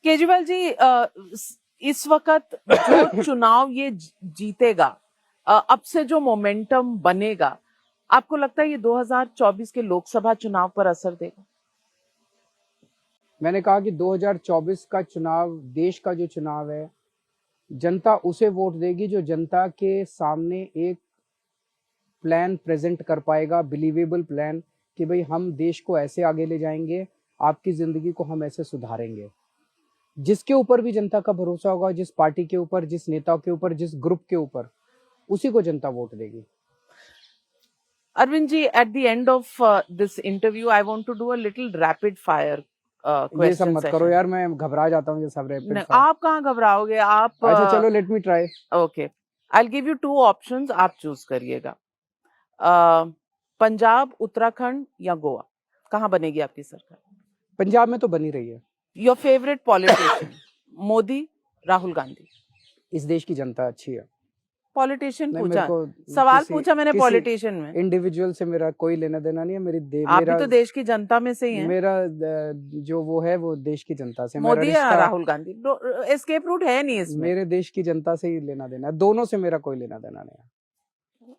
केजरीवाल जी, इस वक्त जो चुनाव ये जीतेगा, अब से जो मोमेंटम बनेगा, आपको लगता है ये 2024 के लोकसभा चुनाव पर असर देगा? मैंने कहा कि 2024 का चुनाव, देश का जो चुनाव है, जनता उसे वोट देगी जो जनता के सामने एक प्लान प्रेजेंट कर पाएगा, बिलीवेबल प्लान, कि भाई हम देश को ऐसे आगे ले जाएंगे, आपकी जिंदगी को हम ऐसे सुधारेंगे। जिसके ऊपर भी जनता का भरोसा होगा, जिस पार्टी के ऊपर, जिस नेता के ऊपर, जिस ग्रुप के ऊपर, उसी को जनता वोट देगी। Arvind ji, at the end of this interview, I want to do a little rapid fire ये सब question मत करो session. यार, मैं घबरा जाता हूँ ये सब रैपिड फायर। आप कहाँ घबराओगे? आप अच्छा चलो, let me try. Okay, I'll give you 2 options, आप चूज करिएगा। पंजाब, उत्तराखंड या गोवा, कहाँ बनेगी आपकी सरकार? पंजाब में तो बनी रही है। Your favourite politician, Modi, Rahul Gandhi? इस देश की जनता अच्छी है। पॉलिटिशियन नहीं, पूछा, मेरे को सवाल पूछा मैंने पॉलिटिशियन में। इंडिविजुअल से मेरा कोई लेना देना नहीं है। आप भी तो देश की जनता में से ही हैं। मेरा जो वो है वो देश की जनता से। मोदी या राहुल गांधी? एस्केप रूट है नहीं इसमें। मेरे देश की जनता से ही लेना देना है, दोनों से मेरा कोई लेना देना नहीं है।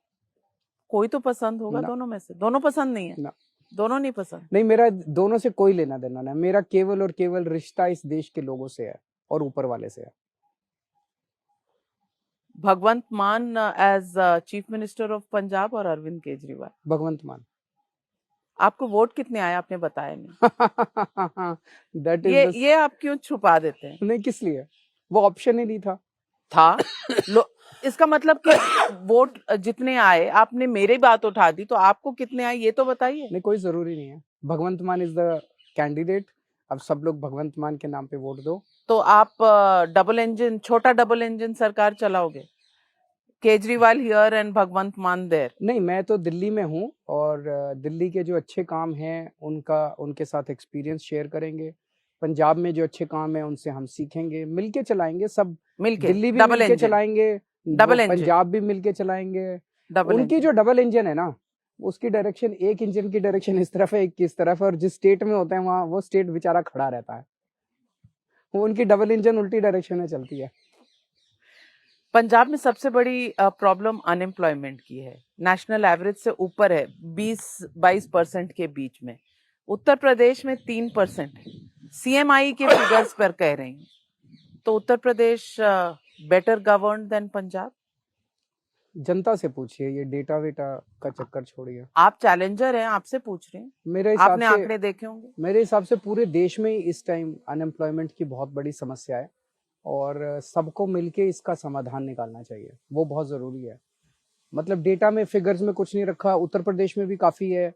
कोई तो पसंद होगा दोनों में से। दोनों पसंद नहीं है ना। दोनों नहीं पसंद? नहीं, मेरा दोनों से कोई लेना देना नहीं। मेरा केवल और केवल रिश्ता इस देश के लोगों से है और ऊपर वाले से है। Bhagwant Mann as chief minister of Punjab और अरविंद केजरीवाल? भगवंत मान। आपको वोट कितने आए आपने बताया नहीं। That is ये आप क्यों छुपा देते हैं? नहीं, किस लिए? वो ऑप्शन ही नहीं था। इसका मतलब कि वोट जितने आए, आपने मेरी बात उठा दी, तो आपको कितने आए ये तो बताइए। नहीं, कोई जरूरी नहीं है। भगवंत मान इज द कैंडिडेट। अब सब लोग भगवंत मान के नाम पे वोट दो। तो आप डबल इंजन, छोटा डबल इंजन सरकार चलाओगे? केजरीवाल हियर एंड भगवंत मान देयर? नहीं, मैं तो दिल्ली में हूँ और दिल्ली के जो अच्छे काम हैं उनके साथ एक्सपीरियंस शेयर करेंगे। पंजाब में जो अच्छे काम है उनसे हम सीखेंगे, मिलके चलाएंगे सब। मिलके दिल्ली भी मिलके चलाएंगे, पंजाब भी मिलके चलाएंगे। उनकी जो डबल इंजन है ना, उसकी डायरेक्शन, एक इंजन की डायरेक्शन इस तरफ है, एक किस तरफ है, और जिस स्टेट में होते हैं वहां वो स्टेट बेचारा खड़ा रहता है। वो उनकी डबल इंजन उल्टी डायरेक्शन में चलती है। पंजाब में सबसे बड़ी प्रॉब्लम अनएम्प्लॉयमेंट की है। नेशनल एवरेज से ऊपर है, 20-22% के बीच में। उत्तर प्रदेश में 3% है। CMI के फिगर्स पर कह रही हूँ। तो Uttar Pradesh better governed then Punjab? जनता से पूछिए, ये डेटा वेटा का चक्कर छोड़िए। आप चैलेंजर हैं, आपसे पूछ रहे हैं। मेरे हिसाब आपने से आंकड़े देखे होंगे। मेरे हिसाब से पूरे देश में ही इस टाइम अनएम्प्लॉयमेंट की बहुत बड़ी समस्या है और सबको मिलके इसका समाधान निकालना चाहिए। वो बहुत जरूरी है। मतलब डेटा में, फिगर्स में कुछ नहीं रखा। उत्तर प्रदेश में भी काफी है,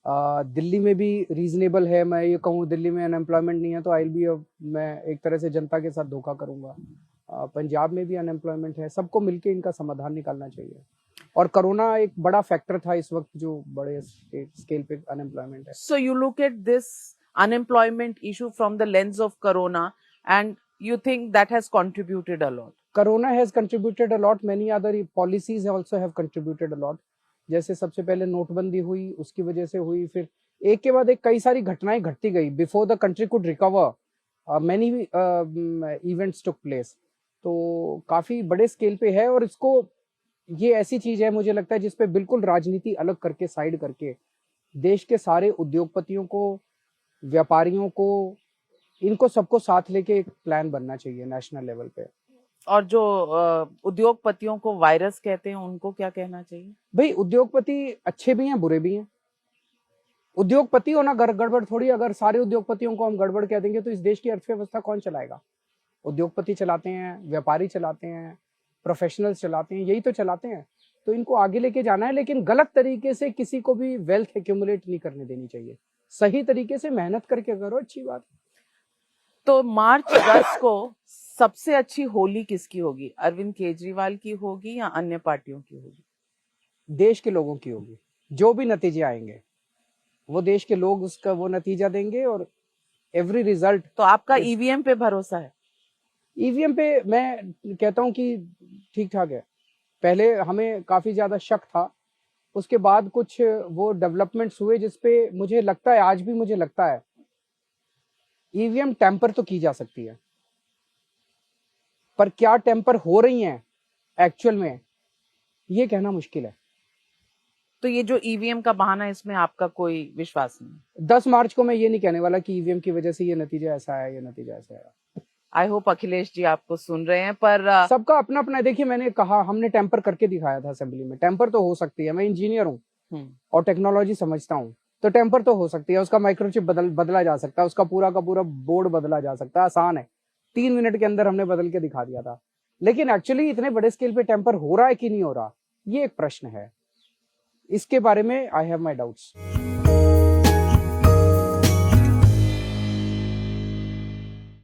दिल्ली में भी रीजनेबल है। मैं ये कहूँ दिल्ली में अनएम्प्लॉयमेंट नहीं है तो आई बी, मैं एक तरह से जनता के साथ धोखा करूंगा। पंजाब में भी अनएम्प्लॉयमेंट है। सबको मिलके इनका समाधान निकालना चाहिए। और कोरोना एक बड़ा फैक्टर था इस वक्त जो बड़े स्केल पे अनएम्प्लॉयमेंट है। So you look at this unemployment issue from the lens of corona and you think that has contributed a lot? Corona has contributed a lot. Many other policies also have contributed a lot. जैसे सबसे पहले नोटबंदी हुई, उसकी वजह से हुई। फिर एक के बाद एक कई सारी घटनाएं घटती गई। Before the country could recover many events took place. तो काफी बड़े स्केल पे है और इसको, ये ऐसी चीज है मुझे लगता है जिसपे बिल्कुल राजनीति अलग करके, साइड करके, देश के सारे उद्योगपतियों को, व्यापारियों को, इनको सबको साथ लेके एक प्लान बनना चाहिए नेशनल लेवल पे। और जो उद्योगपतियों को वायरस कहते हैं उनको क्या कहना चाहिए? भाई, उद्योगपति अच्छे भी हैं, बुरे भी हैं। उद्योगपति होना गड़बड़ थोड़ी। अगर सारे उद्योगपतियों को हम गड़बड़ कह देंगे तो इस देश की अर्थव्यवस्था कौन चलाएगा? उद्योगपति चलाते हैं, व्यापारी चलाते हैं, प्रोफेशनल्स चलाते हैं, यही तो चलाते हैं। तो इनको आगे लेके जाना है, लेकिन गलत तरीके से किसी को भी वेल्थ एक्यूमुलेट नहीं करने देनी चाहिए। सही तरीके से मेहनत करके करो, अच्छी बात। तो मार्च 10 को सबसे अच्छी होली किसकी होगी? अरविंद केजरीवाल की होगी या अन्य पार्टियों की होगी? देश के लोगों की होगी। जो भी नतीजे आएंगे वो देश के लोग उसका वो नतीजा देंगे और एवरी रिजल्ट। तो आपका ईवीएम पे भरोसा है? ईवीएम पे मैं कहता हूं कि ठीक ठाक है। पहले हमें काफी ज्यादा शक था, उसके बाद कुछ वो डेवलपमेंट्स हुए जिसपे मुझे लगता है, आज भी मुझे लगता है ईवीएम टेम्पर तो की जा सकती है, पर क्या टेम्पर हो रही हैं एक्चुअल में, ये कहना मुश्किल है। तो ये जो ईवीएम का बहाना है, इसमें आपका कोई विश्वास नहीं? 10 मार्च को मैं ये नहीं कहने वाला कि ईवीएम की वजह से ये नतीजा ऐसा है, ये नतीजा ऐसा है। आई होप अखिलेश जी आपको सुन रहे हैं, पर सबका अपना अपना है। देखिए, मैंने कहा हमने टेम्पर करके दिखाया था असेंबली में, टेम्पर तो हो सकती है, मैं इंजीनियर हूँ और टेक्नोलॉजी समझता हूँ, तो टेम्पर तो हो सकती है, उसका माइक्रोचिप बदला जा सकता है, उसका पूरा का पूरा बोर्ड बदला जा सकता है, आसान है। 3 मिनट के अंदर हमने बदल के दिखा दिया था। लेकिन एक्चुअली इतने बड़े स्केल पे टेम्पर हो रहा है कि नहीं हो रहा, ये एक प्रश्न है। इसके बारे में आई हैव माई डाउट्स।